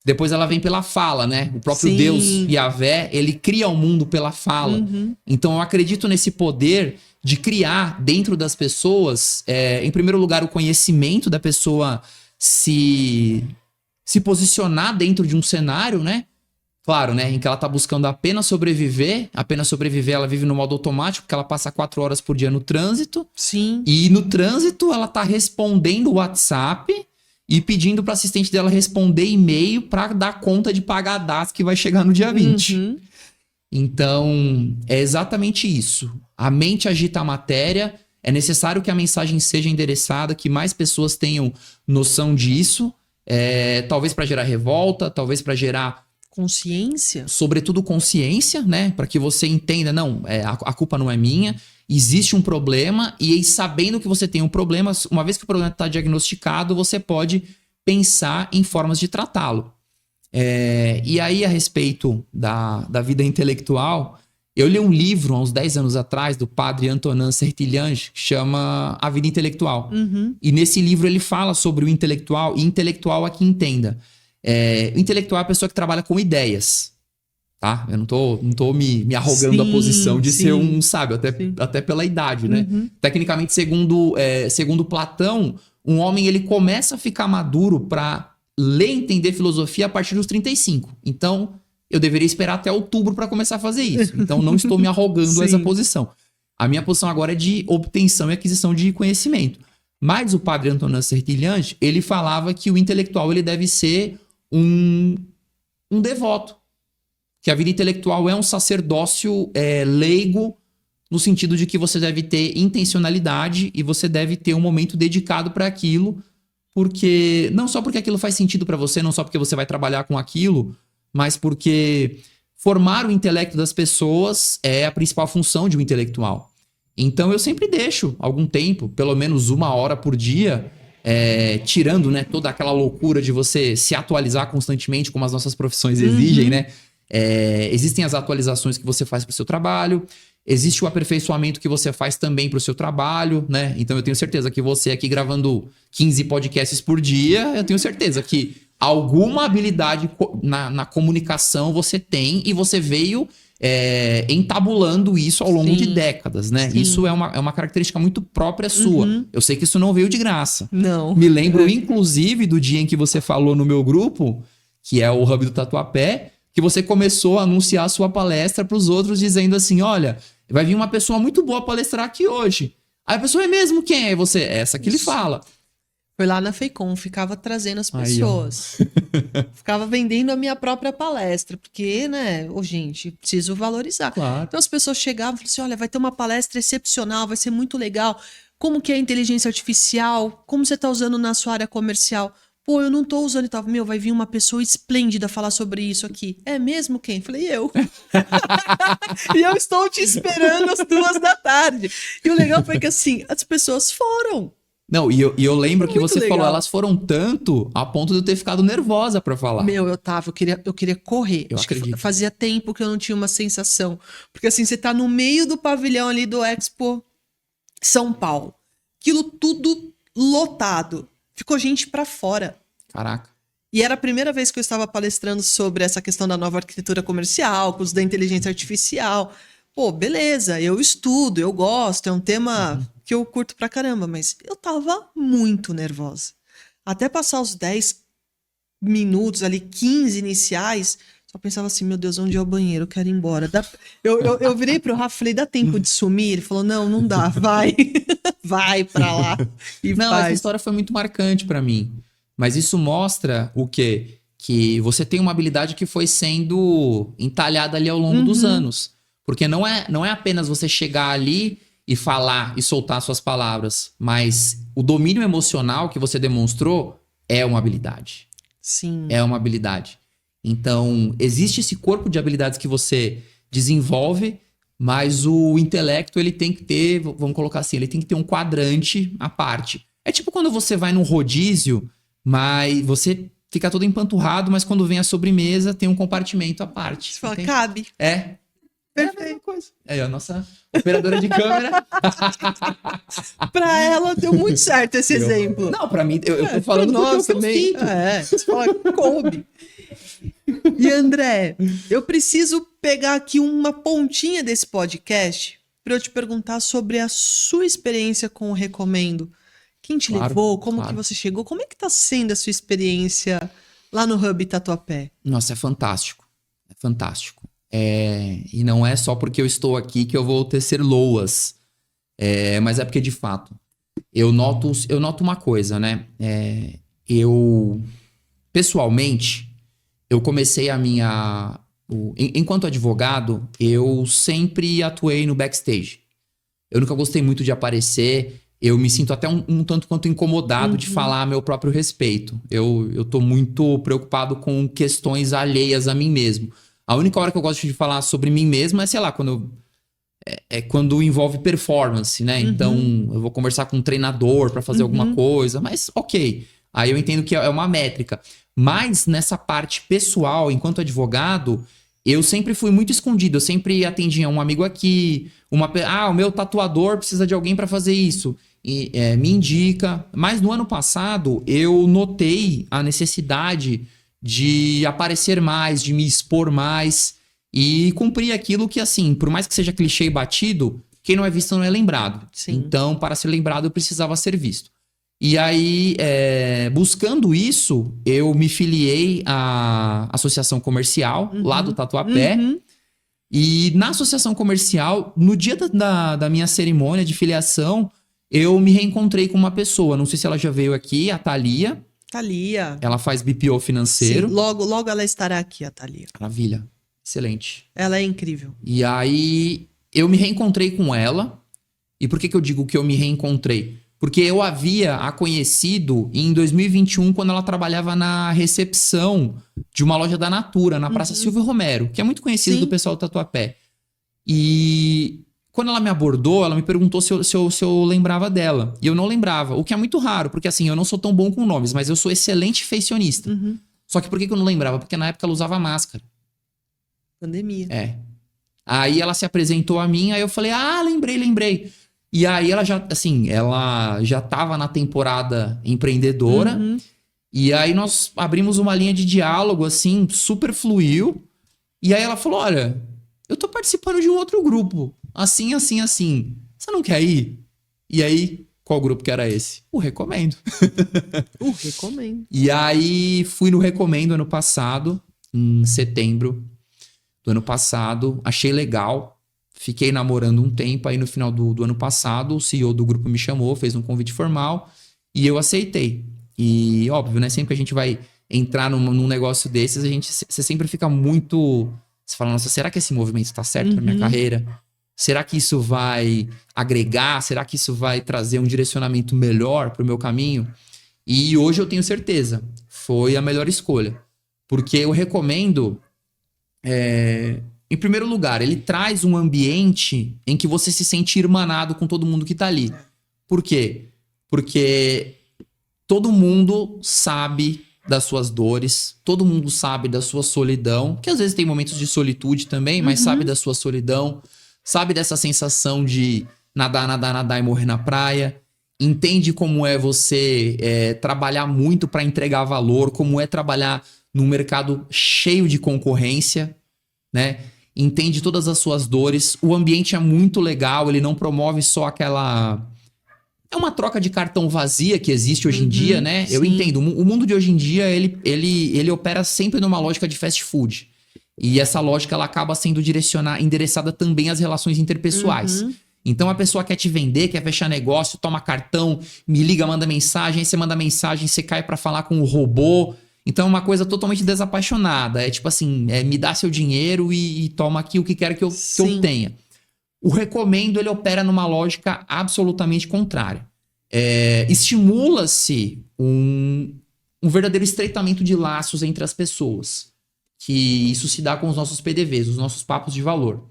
depois ela vem pela fala, né? O próprio Deus, Yahvé, ele cria o mundo pela fala. Então eu acredito nesse poder de criar dentro das pessoas, em primeiro lugar, o conhecimento da pessoa se posicionar dentro de um cenário, né? Claro, né? Em que ela tá buscando apenas sobreviver, ela vive no modo automático, porque ela passa 4 horas por dia no trânsito. Sim. E no trânsito ela tá respondendo o WhatsApp e pedindo para assistente dela responder e-mail para dar conta de pagar a DAS que vai chegar no dia 20. Então, é exatamente isso. A mente agita a matéria, é necessário que a mensagem seja endereçada, que mais pessoas tenham noção disso, talvez para gerar revolta, talvez para gerar consciência, sobretudo consciência, né? Para que você entenda, não, a culpa não é minha, existe um problema, e aí, sabendo que você tem um problema, uma vez que o problema está diagnosticado, você pode pensar em formas de tratá-lo. E aí, a respeito da vida intelectual, eu li um livro há uns 10 anos atrás, do padre Antonin Sertilhange, que chama A Vida Intelectual. E nesse livro ele fala sobre o intelectual, e intelectual aqui entenda. O intelectual é a pessoa que trabalha com ideias, tá? Eu não tô me arrogando a posição de ser um sábio, até pela idade, né? Tecnicamente, segundo Platão, um homem ele começa a ficar maduro para ler e entender filosofia a partir dos 35. Então, eu deveria esperar até outubro para começar a fazer isso. Então, não estou me arrogando a essa posição. A minha posição agora é de obtenção e aquisição de conhecimento. Mas o padre Antonin Sertilhange, ele falava que o intelectual ele deve ser um devoto. Que a vida intelectual é um sacerdócio leigo, no sentido de que você deve ter intencionalidade e você deve ter um momento dedicado para aquilo, porque não só porque aquilo faz sentido para você, não só porque você vai trabalhar com aquilo, mas porque formar o intelecto das pessoas é a principal função de um intelectual. Então eu sempre deixo algum tempo, pelo menos 1 hora por dia, tirando, né, toda aquela loucura de você se atualizar constantemente, como as nossas profissões exigem, né? Existem as atualizações que você faz para o seu trabalho, existe o aperfeiçoamento que você faz também para o seu trabalho, né? Então eu tenho certeza que você aqui gravando 15 podcasts por dia, eu tenho certeza que alguma habilidade na comunicação você tem e você veio entabulando isso ao longo de décadas, né? Sim. Isso é uma característica muito própria sua. Eu sei que isso não veio de graça. Não. Me lembro, inclusive, do dia em que você falou no meu grupo, que é o Hub do Tatuapé, que você começou a anunciar a sua palestra para os outros, dizendo assim, olha, vai vir uma pessoa muito boa palestrar aqui hoje. Aí a pessoa é mesmo quem? Aí você, essa que ele fala. Foi lá na FEICOM, ficava trazendo as pessoas. Ficava vendendo a minha própria palestra, porque, né, gente, preciso valorizar. Claro. Então as pessoas chegavam e falavam assim, olha, vai ter uma palestra excepcional, vai ser muito legal. Como que é a inteligência artificial? Como você está usando na sua área comercial? Pô, eu não tô usando e tal. Meu, vai vir uma pessoa esplêndida falar sobre isso aqui. É mesmo quem? Falei, eu. E eu estou te esperando às 14h. E o legal foi que, assim, as pessoas foram. Não, e eu lembro que você legal. falou, elas foram tanto a ponto de eu ter ficado nervosa pra falar. Meu, eu queria correr. Eu Acho acredito. que fazia tempo que eu não tinha uma sensação. Porque, assim, você tá no meio do pavilhão ali do Expo São Paulo. Aquilo tudo lotado. Ficou gente pra fora. Caraca. E era a primeira vez que eu estava palestrando sobre essa questão da nova arquitetura comercial, com os da inteligência artificial. Pô, beleza, eu estudo, eu gosto, é um tema que eu curto pra caramba, mas eu tava muito nervosa. Até passar os 10 minutos ali, 15 iniciais, só pensava assim, meu Deus, onde é o banheiro? Eu quero ir embora. Eu virei pro Rafa e falei, dá tempo de sumir? Ele falou, não dá, vai. Vai pra lá e Não, faz. essa história foi muito marcante pra mim. Mas isso mostra o quê? Que você tem uma habilidade que foi sendo entalhada ali ao longo dos anos. Porque não é apenas você chegar ali e falar e soltar suas palavras, mas o domínio emocional que você demonstrou é uma habilidade. Sim. É uma habilidade. Então, existe esse corpo de habilidades que você desenvolve, mas o intelecto, ele tem que ter, vamos colocar assim, ele tem que ter um quadrante à parte. É tipo quando você vai num rodízio, mas você fica todo empanturrado, mas quando vem a sobremesa, tem um compartimento à parte. Você fala, Entende? cabe. É. Perfeito. É a mesma coisa. É a nossa operadora de câmera. Pra ela deu muito certo esse exemplo. Não, pra mim, eu tô falando nós porque eu sinto. Você fala, coube. E André, eu preciso pegar aqui uma pontinha desse podcast para eu te perguntar sobre a sua experiência com o Recomendo. Quem te levou? Como que você chegou? Como é que tá sendo a sua experiência lá no Hub Tatuapé? Nossa, é fantástico. É fantástico. E não é só porque eu estou aqui que eu vou tecer loas. Mas é porque, de fato, eu noto uma coisa, né? Pessoalmente, eu comecei enquanto advogado, eu sempre atuei no backstage. Eu nunca gostei muito de aparecer. Eu me sinto até um tanto quanto incomodado de falar a meu próprio respeito. Eu tô muito preocupado com questões alheias a mim mesmo. A única hora que eu gosto de falar sobre mim mesmo é, sei lá, quando envolve performance, né? Então, eu vou conversar com um treinador para fazer alguma coisa, mas ok. Aí eu entendo que é uma métrica. Mas nessa parte pessoal, enquanto advogado, eu sempre fui muito escondido. Eu sempre atendia um amigo aqui, o meu tatuador precisa de alguém para fazer isso. E me indica. Mas no ano passado, eu notei a necessidade de aparecer mais, de me expor mais e cumprir aquilo que, assim, por mais que seja clichê e batido, quem não é visto não é lembrado. Sim. Então, para ser lembrado, eu precisava ser visto. E aí, buscando isso, eu me filiei à associação comercial, lá do Tatuapé. E na associação comercial, no dia da minha cerimônia de filiação, eu me reencontrei com uma pessoa. Não sei se ela já veio aqui, a Thalia. Thalia. Ela faz BPO financeiro. Sim, logo ela estará aqui, a Thalia. Maravilha. Excelente. Ela é incrível. E aí, eu me reencontrei com ela. E por que eu digo que eu me reencontrei? Porque eu havia a conhecido em 2021, quando ela trabalhava na recepção de uma loja da Natura, na Praça Silvio Romero, que é muito conhecido do pessoal do Tatuapé. E quando ela me abordou, ela me perguntou se eu lembrava dela. E eu não lembrava, o que é muito raro, porque assim, eu não sou tão bom com nomes, mas eu sou excelente feicionista. Só que por que eu não lembrava? Porque na época ela usava máscara. Pandemia. É. Aí ela se apresentou a mim, aí eu falei, lembrei. E aí ela já tava na temporada empreendedora. E aí nós abrimos uma linha de diálogo, assim, super fluiu. E aí ela falou, olha, eu tô participando de um outro grupo. Assim. Você não quer ir? E aí, qual grupo que era esse? O Recomendo. O Recomendo. E aí fui no Recomendo ano passado, em setembro do ano passado. Achei legal. Fiquei namorando um tempo, aí no final do ano passado, o CEO do grupo me chamou, fez um convite formal e eu aceitei. E óbvio, né? Sempre que a gente vai entrar num negócio desses, você sempre fica muito... Você fala, nossa, será que esse movimento tá certo pra minha carreira? Será que isso vai agregar? Será que isso vai trazer um direcionamento melhor pro meu caminho? E hoje eu tenho certeza, foi a melhor escolha. Porque eu recomendo... Em primeiro lugar, ele traz um ambiente em que você se sente irmanado com todo mundo que tá ali. Por quê? Porque todo mundo sabe das suas dores, todo mundo sabe da sua solidão, que às vezes tem momentos de solitude também, mas sabe da sua solidão, sabe dessa sensação de nadar e morrer na praia, entende como é você trabalhar muito para entregar valor, como é trabalhar num mercado cheio de concorrência, né? Entende todas as suas dores. O ambiente é muito legal, ele não promove só aquela... É uma troca de cartão vazia que existe hoje em dia, né? Sim. Eu entendo. O mundo de hoje em dia, ele opera sempre numa lógica de fast food. E essa lógica, ela acaba sendo endereçada também às relações interpessoais. Então, a pessoa quer te vender, quer fechar negócio, toma cartão, me liga, manda mensagem, aí você manda mensagem, você cai pra falar com o robô. Então é uma coisa totalmente desapaixonada. É tipo assim, me dá seu dinheiro e toma aqui o que quer que eu tenha. O Recomendo, ele opera numa lógica absolutamente contrária. Estimula-se um verdadeiro estreitamento de laços entre as pessoas. Que isso se dá com os nossos PDVs, os nossos papos de valor.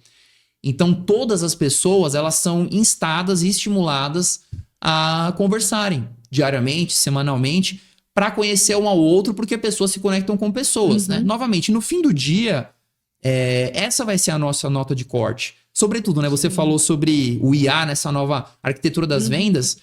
Então todas as pessoas, elas são instadas e estimuladas a conversarem diariamente, semanalmente, para conhecer um ao outro, porque pessoas se conectam com pessoas, né? Novamente, no fim do dia, essa vai ser a nossa nota de corte. Sobretudo, né? Você falou sobre o IA nessa nova arquitetura das vendas.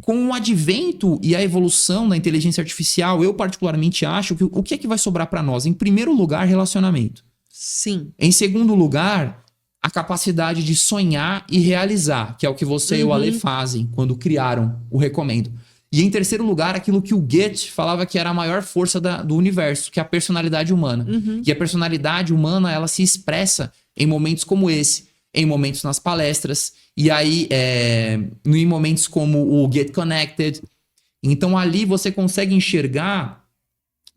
Com o advento e a evolução da inteligência artificial, eu particularmente acho que o que é que vai sobrar para nós? Em primeiro lugar, relacionamento. Sim. Em segundo lugar, a capacidade de sonhar e realizar, que é o que você e o Ale fazem quando criaram o Recomendo. E em terceiro lugar, aquilo que o Goethe falava que era a maior força do universo, que é a personalidade humana. E a personalidade humana, ela se expressa em momentos como esse, em momentos nas palestras, e aí em momentos como o Get Connected. Então ali você consegue enxergar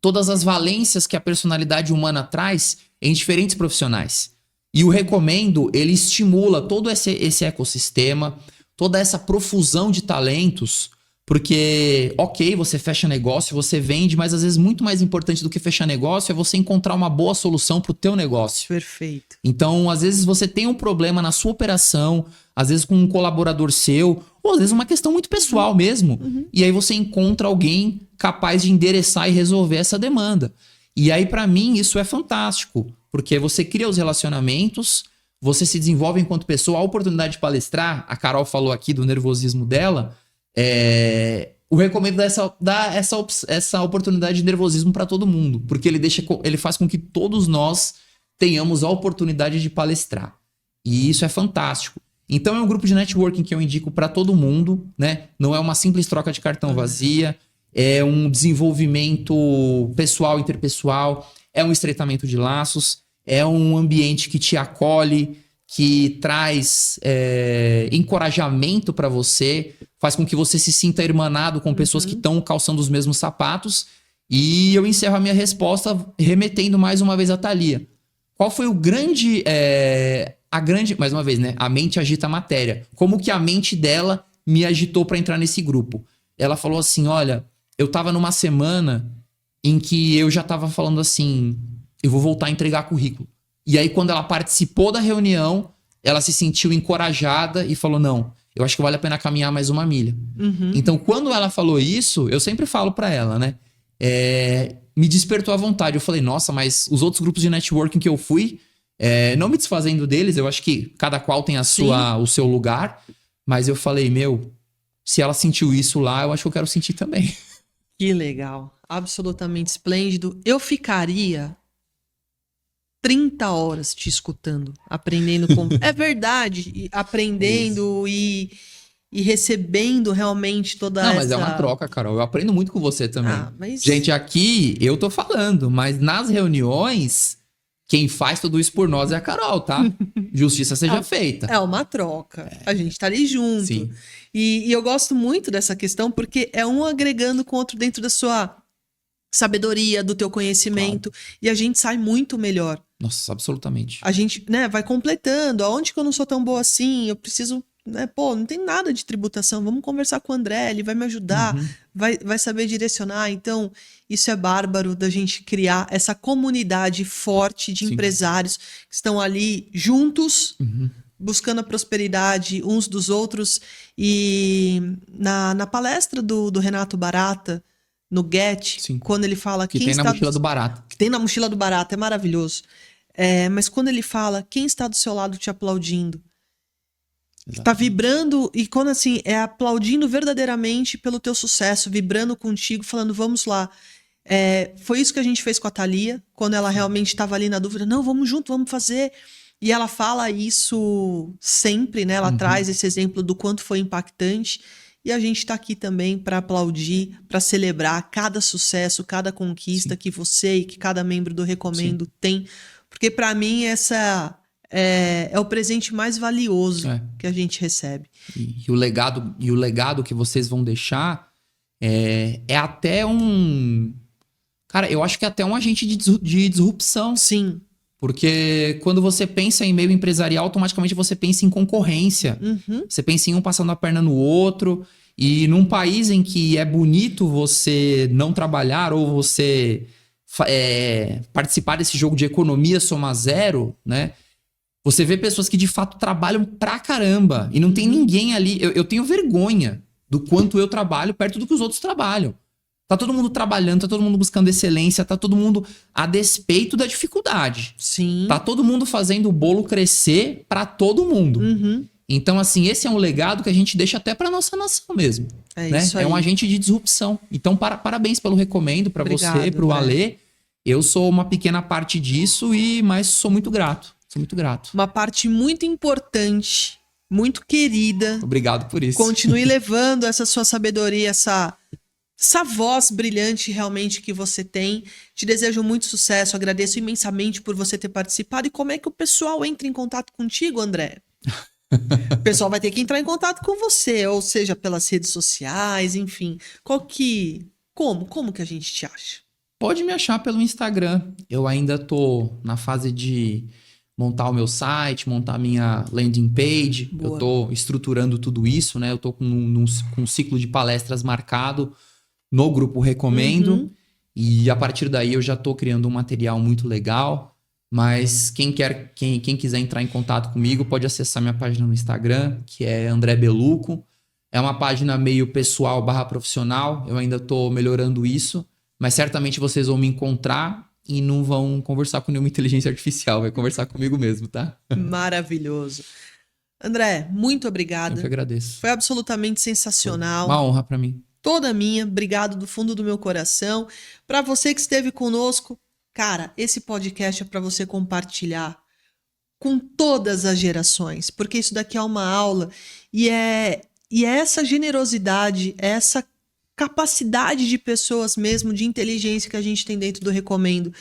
todas as valências que a personalidade humana traz em diferentes profissionais. E o Recomendo, ele estimula todo esse ecossistema, toda essa profusão de talentos. Porque, ok, você fecha negócio, você vende, mas às vezes muito mais importante do que fechar negócio é você encontrar uma boa solução para o teu negócio. Perfeito. Então, às vezes você tem um problema na sua operação, às vezes com um colaborador seu, ou às vezes uma questão muito pessoal mesmo. E aí você encontra alguém capaz de endereçar e resolver essa demanda. E aí, para mim, isso é fantástico, porque você cria os relacionamentos, você se desenvolve enquanto pessoa. A oportunidade de palestrar, a Carol falou aqui do nervosismo dela... O Recomendo dá essa oportunidade de nervosismo para todo mundo, porque ele faz com que todos nós tenhamos a oportunidade de palestrar. E isso é fantástico. Então é um grupo de networking que eu indico para todo mundo, né? Não é uma simples troca de cartão vazia, é um desenvolvimento pessoal, interpessoal, é um estreitamento de laços, é um ambiente que te acolhe, que traz encorajamento para você, faz com que você se sinta irmanado com pessoas que estão calçando os mesmos sapatos. E eu encerro a minha resposta remetendo mais uma vez a Thalia. Qual foi o grande... mais uma vez, né? A mente agita a matéria. Como que a mente dela me agitou para entrar nesse grupo? Ela falou assim, olha, eu tava numa semana em que eu já tava falando assim, eu vou voltar a entregar currículo. E aí, quando ela participou da reunião, ela se sentiu encorajada e falou, não, eu acho que vale a pena caminhar mais uma milha. Então, quando ela falou isso, eu sempre falo pra ela, né? Me despertou a vontade. Eu falei, nossa, mas os outros grupos de networking que eu fui, não me desfazendo deles, eu acho que cada qual tem o seu lugar. Mas eu falei, se ela sentiu isso lá, eu acho que eu quero sentir também. Que legal. Absolutamente esplêndido. Eu ficaria 30 horas te escutando, aprendendo com... É verdade, aprendendo e recebendo realmente toda essa... Não, mas é uma troca, Carol. Eu aprendo muito com você também. Mas... Gente, aqui eu tô falando, mas nas reuniões, quem faz tudo isso por nós é a Carol, tá? Justiça seja feita. É uma troca. A gente tá ali junto. Sim. E eu gosto muito dessa questão porque é um agregando com o outro dentro da sua sabedoria, do teu conhecimento. Claro. E a gente sai muito melhor. Nossa, absolutamente. A gente, né, vai completando. Aonde que eu não sou tão boa assim? Eu preciso, né, não tem nada de tributação. Vamos conversar com o André, ele vai me ajudar, vai saber direcionar. Então, isso é bárbaro da gente criar essa comunidade forte de empresários que estão ali juntos, buscando a prosperidade uns dos outros. E na palestra do Renato Barata, no Get, quando ele fala... Que tem na mochila do Barata. Que tem na mochila do Barata, é maravilhoso. Mas quando ele fala, quem está do seu lado te aplaudindo? Está vibrando, e quando assim, aplaudindo verdadeiramente pelo teu sucesso, vibrando contigo, falando, vamos lá. Foi isso que a gente fez com a Thalia, quando ela realmente estava ali na dúvida, não, vamos junto, vamos fazer. E ela fala isso sempre, né? Ela traz esse exemplo do quanto foi impactante. E a gente está aqui também para aplaudir, para celebrar cada sucesso, cada conquista que você e que cada membro do Recomendo tem. Porque para mim essa é o presente mais valioso que a gente recebe. E o legado que vocês vão deixar é até um... Cara, eu acho que é até um agente de disrupção. Sim. Porque quando você pensa em meio empresarial, automaticamente você pensa em concorrência. Você pensa em um passando a perna no outro. E num país em que é bonito você não trabalhar ou você participar desse jogo de economia soma zero, né? Você vê pessoas que de fato trabalham pra caramba. E não tem ninguém ali... Eu tenho vergonha do quanto eu trabalho perto do que os outros trabalham. Tá todo mundo trabalhando, tá todo mundo buscando excelência, tá todo mundo a despeito da dificuldade. Sim. Tá todo mundo fazendo o bolo crescer pra todo mundo. Então, assim, esse é um legado que a gente deixa até pra nossa nação mesmo. Né? Isso aí. É um agente de disrupção. Então, parabéns pelo Recomendo, pra você, pro Alê. Eu sou uma pequena parte disso, mas sou muito grato. Sou muito grato. Uma parte muito importante, muito querida. Obrigado por isso. Continue levando essa sua sabedoria, essa voz brilhante realmente que você tem. Te desejo muito sucesso, agradeço imensamente por você ter participado. E como é que o pessoal entra em contato contigo, André? O pessoal vai ter que entrar em contato com você, ou seja, pelas redes sociais, enfim. Como que a gente te acha? Pode me achar pelo Instagram. Eu ainda tô na fase de montar o meu site, montar a minha landing page. Boa. Eu tô estruturando tudo isso, né? Eu tô com um ciclo de palestras marcado no grupo Recomendo. E a partir daí eu já tô criando um material muito legal. Mas quem quiser entrar em contato comigo pode acessar minha página no Instagram, que é André Beluco. É uma página meio pessoal / profissional. Eu ainda tô melhorando isso. Mas certamente vocês vão me encontrar e não vão conversar com nenhuma inteligência artificial. Vai conversar comigo mesmo, tá? Maravilhoso. André, muito obrigada. Eu que agradeço. Foi absolutamente sensacional. Uma honra pra mim. Toda minha. Obrigado do fundo do meu coração. Para você que esteve conosco, cara, esse podcast é para você compartilhar com todas as gerações, porque isso daqui é uma aula e é essa generosidade, essa capacidade de pessoas mesmo, de inteligência que a gente tem dentro do Recomendo.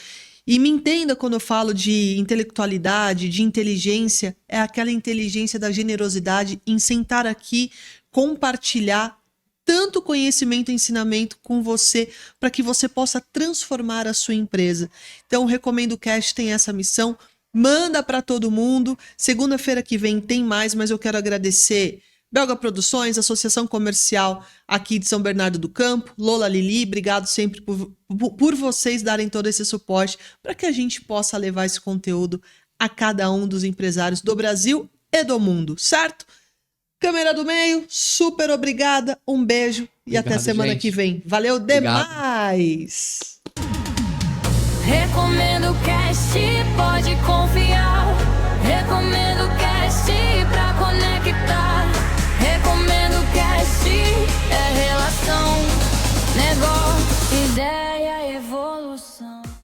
E me entenda quando eu falo de intelectualidade, de inteligência, é aquela inteligência da generosidade em sentar aqui compartilhar tanto conhecimento e ensinamento com você para que você possa transformar a sua empresa. Então, o Recomendo Cast tem essa missão. Manda para todo mundo. Segunda-feira que vem tem mais, mas eu quero agradecer Belga Produções, Associação Comercial aqui de São Bernardo do Campo, Lola Lili, obrigado sempre por vocês darem todo esse suporte para que a gente possa levar esse conteúdo a cada um dos empresários do Brasil e do mundo, certo? Câmera do meio, super obrigada, um beijo e até semana que vem. Valeu demais! Recomendo Cast, pode confiar. Recomendo Cast.